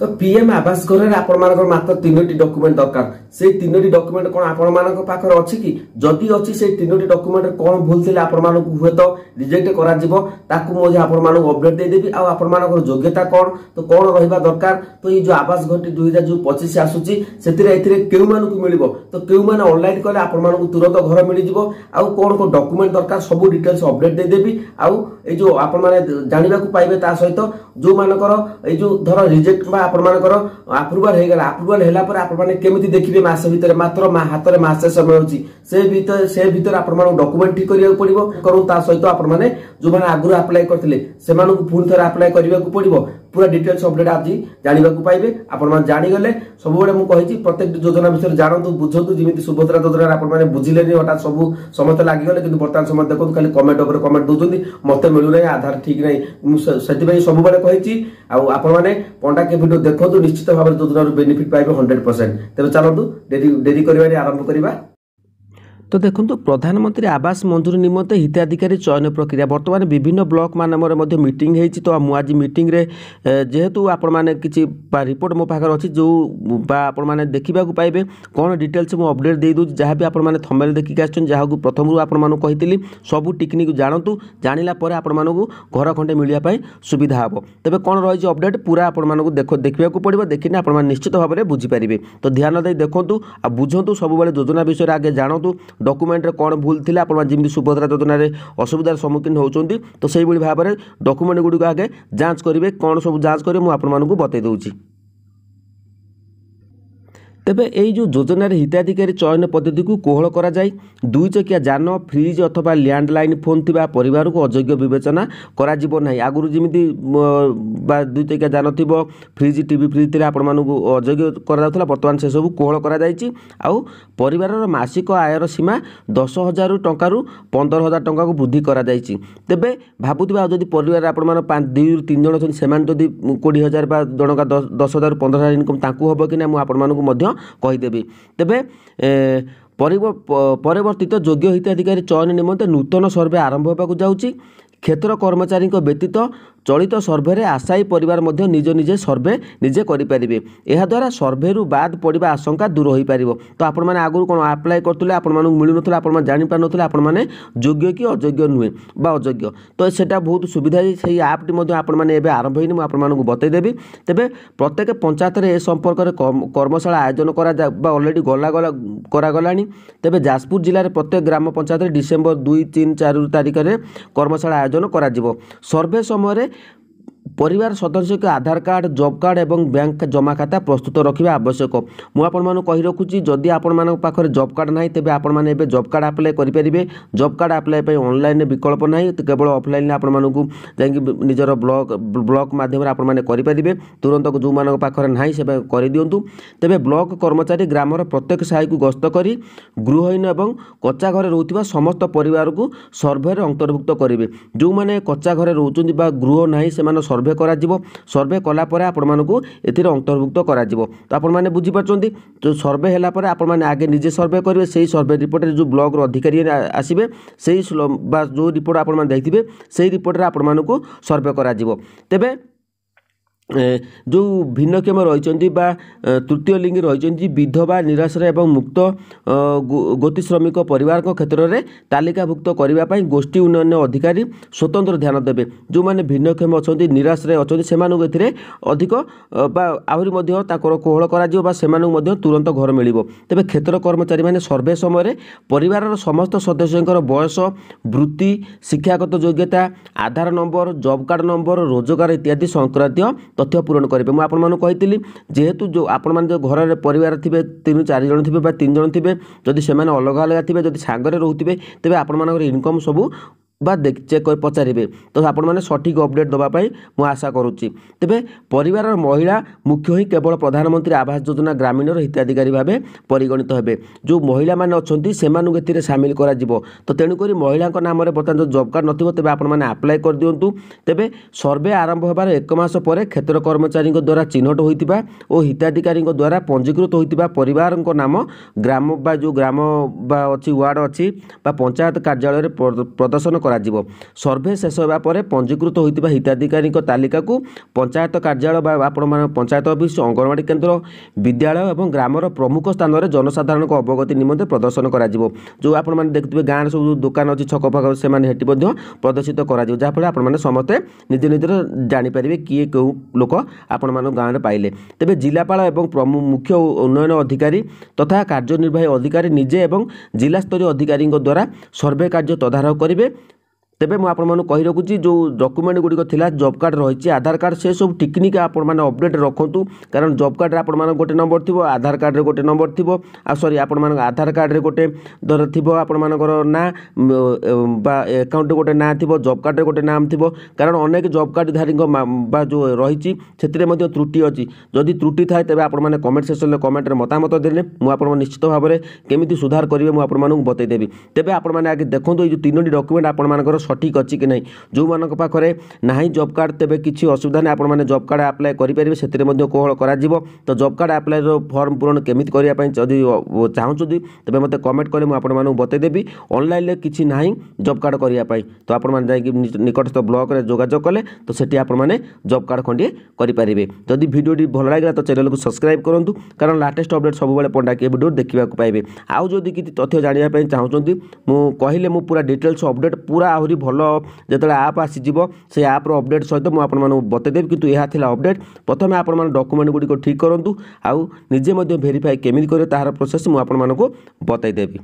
तो पीएम आवास घर आपर मात्र 3टी डॉक्यूमेंट दरकार से 3टी डॉक्यूमेंट कौन आपण मानक पाखर अछि कि जदि अछि से 3टी डॉक्यूमेंट कौन भूल थिले आपण मानक हुए तो रिजेक्ट करा जिवो ताकू मो आपण मानक अपडेट दे देबी आ आपण मानक योग्यता कौन तो कौन रहिबा दरकार तो ये जो आवास घरटी 2025 आसुची सेतिरे एथिरे केउ मानक मिलिबो तो केउ माने ऑनलाइन कले आपण मानक तुरंत घर मिलि जिवो आ कौन को डॉक्यूमेंट दरकार सब डिटेल्स अपडेट दे देबी आ ए जो आपण माने जानिबा को पाइबे ता सहित जो मानकर ए जो धर रिजेक्ट बा आपण मानकर अप्रूवल हे गला अप्रूवल हेला पर आपण माने केमिति देखिबे मास भीतर मात्र हाथ रे मासे समय होची से भीतर आपण माने डॉक्यूमेंट ठीक करिया पड़िबो करू ता सहित आपण माने जो माने आगु अप्लाई करथिले से माने पुन थरा अप्लाई करिया को पड़िबो पूरा डिटेल्स अपडेट आज जानिबा को पाइबे आपण माने जानि गले सब बेले मु कहिची प्रत्येक योजना विषय जानतु बुझतु जेमिति सुभद्रा योजना आपण माने बुझिलेनी हटात सब समस्त लागि गले किंतु वर्तमान समय देखो खाली कमेंट ऊपर कमेंट दोजंदी मते मिलु नै आधार ठीक नै मु सेति भाई सब बेले कहिची आ आपण माने पंडा के वीडियो देखो निश्चित भाव योजना बेनिफिट पाइबे 100%। तेबे चलतु डेरी करबानी आरंभ करबा। तो देखो प्रधानमंत्री आवास मंजूरी निमंते हिताधिकारी चयन प्रक्रिया बर्तमान विभिन्न ब्लॉक मानमरे मध्ये मीटिंग हेछि तो मु आज मीटिंग रे जेहेतु आपण माने किछि रिपोर्ट मो पाखर अछि जो आपण माने देखिबा को पाइबे कोन डिटेल्स मु अपडेट दे दु जहा भी आपण माने थंबनेल देखि आछन जहा को प्रथम रु आपण माने कहितली सब टेक्निक जानतु जानिला परे आपण माने घर खंडे मिलिया पई सुविधा हबो तबे कोन रहि जे अपडेट पूरा आपण माने देखिबा को पड़िबो देखिने आपण माने निश्चित भाबरे बुझी परिबे तो ध्यान दे देखंतु आ बुझंतु सब बेले योजना विषय आगे जानतु डॉक्यूमेंट रे कौन भूल थिला आपण जेमि सुभद्रा योजना रे असुविधार सम्मुखीन होउचंदी तो सेहि बळी भाबरे डॉक्यूमेंट गुडी आगे जांच करिवे कौन सब जांच करिवे मु आपण मानकु बतै दउची। तेबे एई जो योजना रे हिताधिकारी चयन पद्धति को कोहल करा जाय दुई चकिया जान फ्रिज अथवा लैंडलाइन फोन थिबा परिवार को अयोग्य विवेचना करा जिवो नाही आगुरु जेमिति बा दुई चकिया जान थिबो फ्रिज टीवी फ्रिज थिला आपण मानकु अयोग्य करा जाउथला वर्तमान से सब कोहल करा जायछि आउ परिवार रो मासिक आयर सीमा 10,000 टंका रु 15,000 टंका को वृद्धि करा जायछि। तेबे भाबुथिबा जदि परिवार आपण मान 2 ରୁ 3 जण छन सेमान जदि 20,000 बा जनका 10,000 ରୁ 15,000 इनकम तांकु हबो कि ना मु आपण मानकु मध्य कहीदेवी। तेबे परिवर्तित योग्य हिताधिकारी चयन निमंते नूतन सर्वे आरंभ होगा जाउची क्षेत्र कर्मचारी व्यतीत चलित सर्वे रे आशायी परिवार मध्य निज निजे सर्वे निजे करि परिबे एहा द्वारा सर्वे रु बाद पड़िबा आशंका दूर होई परिबो। तो आपण माने आगु कोन अप्लाई करतले आपण माने मिलु नथला आपण माने जानि पार नथला आपण माने योग्य कि अयोग्य नुहे बा अयोग्य तो सेटा बहुत सुविधा सेही ऐप टी मध्य आपण माने एबे आरंभ होइनी मु आपण मानकु बतै देबी। तेबे प्रत्येक पंचायत रे ए संपर्क रे कर्मशाला आयोजन करा बा ऑलरेडी करा गलानी। तेबे जाजपुर जिल्ला रे प्रत्येक ग्राम पंचायत रे डिसेंबर 2, 3, 4 तारिख रे कर्मशाला आयोजन करा जिवो। सर्वे समय परिवार सदस्य के आधार कार्ड जॉब कार्ड एवं बैंक जमा खाता प्रस्तुत रखा आवश्यक। मु आपण मानक कहि रखुची जदि आपण मानक पाखरे जॉब कार्ड नाही तेबे आपण माने एबे जॉब कार्ड अप्लाई करि परिबे। जॉब कार्ड अप्लाई पे ऑनलाइन विकल्प नाही तो केवल ऑफलाइन आपण मानकु जाई निजर ब्लॉक माध्यम रे आपण माने करि परिबे तुरंत जो मानक पाखरे नाही से करि दियंतु। तेबे ब्लॉक कर्मचारी ग्रामर प्रत्येक साई को गस्त करी गृहहीन एवं कच्चा घरे रहउथिबा समस्त परिवार को सर्वे रे अंतर्भुक्त करिवे। जो माने कच्चा घरे रहउचंदी बा गृह नाही से माने सर्वे करा जिवो। सर्वे कला परे आपण मानकु एथिरे अंतर्भुक्त करा जिवो। तो आपण माने बुझी परचंदी जो सर्वे हेला परे आपण माने आगे निजे सर्वे करिवे सेही सर्वे रिपोर्ट रे जो ब्लॉक रो अधिकारी आसीबे सेही बा जो रिपोर्ट आपण माने देखिबे सेही रिपोर्ट रे आपण मानकु सर्वे करा जिवो। तेबे जो भिन्नक्षम रही तृतीय लिंगी रही विधवा निराश्रय एवं मुक्त गति श्रमिक परिवार क्षेत्र में तालिकाभुक्त करने गोष्ठी उन्नयन अधिकारी स्वतंत्र ध्यान देवे। जो मैंने भिन्नक्षम अच्छा निराश्रय अच्छा से अधिक आहरी कोहल कर तुरंत घर मिल। तेज क्षेत्र कर्मचारी मैंने सर्वे समय परिवार समस्त सदस्यों बयस वृत्ति शिक्षागत योग्यता आधार नंबर जॉब कार्ड नंबर रोजगार इत्यादि संक्रांतीय तथ्य पूरण करेंगे। मुझे आपको जेहेतु जो आपण मैंने जो घर परिवार थे 3-4 जन थे 3 जन थे जदि से अलग अलग थे जदि सांगरे रोथे तेज आपण इनकम सबू बा चेक कर पचारे तो आपण मैंने सठिक अपडेट देवाई मुझे आशा करुच्ची। तेबे परिवार महिला मुख्य ही केवल प्रधानमंत्री आवास योजना ग्रामीण हिताधिकारी भाव परिगणित हेबे। जो महिला माने अच्छी से सामिल करा जिवो। तो तेणुक महिला नाम बर्तमान जो जॉब कार्ड नथिबो तेबे आपण माने अप्लाई कर दियंतु। तेबे सर्वे आरंभ होबार 1 मास पर क्षेत्र कर्मचारी द्वारा चिन्हट होइतिबा और हिताधिकारी द्वारा पंजीकृत होइतिबा परिवार नाम ग्राम बा जो ग्राम बा अच्छी वार्ड अच्छी बा पंचायत कार्यालय प्रदर्शन କରାଯିବ। ସର୍ଭେ ଶେଷ ହେବା ପରେ ପଞ୍ଜୀକୃତ ହୋଇଥିବା ହିତାଧିକାରୀଙ୍କ ତାଲିକାକୁ ପଞ୍ଚାୟତ କାର୍ଯ୍ୟାଳୟ ବା ଆପଣମାନେ ପଞ୍ଚାୟତ ଅଫିସ, ଅଙ୍ଗନବାଡ଼ି କେନ୍ଦ୍ର, ବିଦ୍ୟାଳୟ ଏବଂ ଗ୍ରାମର ପ୍ରମୁଖ ସ୍ଥାନରେ ଜନସାଧାରଣଙ୍କ ଅବଗତି ନିମନ୍ତେ ପ୍ରଦର୍ଶନ କରାଯିବ। ଯେଉଁ ଆପଣମାନେ ଦେଖୁଥିବେ ଗାଁରେ ସବୁ ଦୋକାନ ଅଛି ଛକ ପାଖରେ, ସେମାନେ ସେଠି ମଧ୍ୟ ପ୍ରଦର୍ଶିତ କରାଯିବ, ଯାହାଫଳରେ ଆପଣମାନେ ସମସ୍ତେ ନିଜ ନିଜର ଜାଣିପାରିବେ କିଏ କେଉଁ ଲୋକ ଆପଣମାନଙ୍କ ଗାଁରେ ପାଇଲେ। ତେବେ ଜିଲ୍ଲାପାଳ ଏବଂ ମୁଖ୍ୟ ଉନ୍ନୟନ ଅଧିକାରୀ ତଥା କାର୍ଯ୍ୟନିର୍ବାହୀ ଅଧିକାରୀ ନିଜେ ଏବଂ ଜିଲ୍ଲାସ୍ତରୀୟ ଅଧିକାରୀଙ୍କ ଦ୍ୱାରା ସର୍ଭେ କାର୍ଯ୍ୟ ତଦାରଖ କରିବେ। ତେବେ ମୁଁ ଆପଣମାନଙ୍କୁ କହି ରଖୁଛି ଯେଉଁ ଡକୁମେଣ୍ଟ ଗୁଡ଼ିକ ଥିଲା ଜବ୍ କାର୍ଡ଼ ରହିଛି, ଆଧାର କାର୍ଡ଼, ସେ ସବୁ ଟିକନିକା ଆପଣମାନେ ଅପଡ଼େଟ୍ ରଖନ୍ତୁ। କାରଣ ଜବ୍ କାର୍ଡ଼ରେ ଆପଣମାନଙ୍କ ଗୋଟେ ନମ୍ବର ଥିବ, ଆଧାର କାର୍ଡ଼ରେ ଗୋଟେ ନମ୍ବର ଥିବ, ଆପଣମାନଙ୍କ ଆଧାର କାର୍ଡ଼ରେ ଗୋଟେ ଧର ଥିବ ଆପଣମାନଙ୍କର ନାଁ ବା ଆକାଉଣ୍ଟରେ ଗୋଟେ ନାଁ ଥିବ, ଜବ୍ କାର୍ଡ଼ରେ ଗୋଟେ ନାମ ଥିବ। କାରଣ ଅନେକ ଜବ୍ କାର୍ଡ଼ଧାରୀଙ୍କ ବା ଯେଉଁ ରହିଛି ସେଥିରେ ମଧ୍ୟ ତ୍ରୁଟି ଅଛି। ଯଦି ତ୍ରୁଟି ଥାଏ ତେବେ ଆପଣମାନେ କମେଣ୍ଟ ସେକ୍ସନରେ କମେଣ୍ଟରେ ମତାମତ ଦେଲେ ମୁଁ ଆପଣଙ୍କୁ ନିଶ୍ଚିତ ଭାବରେ କେମିତି ସୁଧାର କରିବେ ମୁଁ ଆପଣମାନଙ୍କୁ ବତେଇଦେବି। ତେବେ ଆପଣମାନେ ଆଗେ ଦେଖନ୍ତୁ ଏଇ ଯେଉଁ 3ଟି ଡକୁମେଣ୍ଟ ଆପଣମାନଙ୍କର ସଠିକ୍ ଅଛି କି ନାହିଁ। ଯେଉଁମାନଙ୍କ ପାଖରେ ନାହିଁ ଜବ୍ କାର୍ଡ଼ ତେବେ କିଛି ଅସୁବିଧା ନାହିଁ, ଆପଣମାନେ ଜବ୍ କାର୍ଡ଼ ଆପ୍ଲାଏ କରିପାରିବେ, ସେଥିରେ ମଧ୍ୟ କୋହଳ କରାଯିବ। ତ ଜବ୍ କାର୍ଡ଼ ଆପ୍ଲାଏର ଫର୍ମ ପୂରଣ କେମିତି କରିବା ପାଇଁ ଯଦି ଚାହୁଁଛନ୍ତି ତେବେ ମୋତେ କମେଣ୍ଟ କଲେ ମୁଁ ଆପଣମାନଙ୍କୁ ବତେଇଦେବି। ଅନଲାଇନ୍ରେ କିଛି ନାହିଁ ଜବ୍ କାର୍ଡ଼ କରିବା ପାଇଁ, ତ ଆପଣମାନେ ଯାଇକି ନିକଟସ୍ଥ ବ୍ଲକରେ ଯୋଗାଯୋଗ କଲେ ତ ସେଠି ଆପଣମାନେ ଜବ୍ କାର୍ଡ଼ ଖଣ୍ଡିଏ କରିପାରିବେ। ଯଦି ଭିଡ଼ିଓଟି ଭଲ ଲାଗିଲା ତ ଚ୍ୟାନେଲକୁ ସବସ୍କ୍ରାଇବ୍ କରନ୍ତୁ, କାରଣ ଲାଟେଷ୍ଟ ଅପଡ଼େଟ୍ ସବୁବେଳେ ପଣ୍ଡାକିଆ ଭିଡ଼ିଓ ଦେଖିବାକୁ ପାଇବେ। ଆଉ ଯଦି କିଛି ତଥ୍ୟ ଜାଣିବା ପାଇଁ ଚାହୁଁଛନ୍ତି ମୁଁ କହିଲେ ମୁଁ ପୁରା ଡିଟେଲ୍ସ ଅପଡ଼େଟ୍ ପୁରା ଆହୁରି ଭଲ ଯେତେବେଳେ ଆପ୍ ଆସିଯିବ সেই ଆପ୍ର ଅପଡ଼େଟ୍ ସହିତ ମୁଁ ଆପଣମାନଙ୍କୁ ବତେଇଦେବି। କିନ୍ତୁ ଏହା ଥିଲା ଅପଡ଼େଟ୍। ପ୍ରଥମେ ଆପଣମାନେ ଡକୁମେଣ୍ଟ ଗୁଡ଼ିକ ଠିକ୍ କରନ୍ତୁ, ଆଉ ନିଜେ ମଧ୍ୟ ଭେରିଫାଏ କେମିତି କରିବେ ତାହାର ପ୍ରୋସେସ୍ ମୁଁ ଆପଣମାନଙ୍କୁ ବତେଇଦେବି।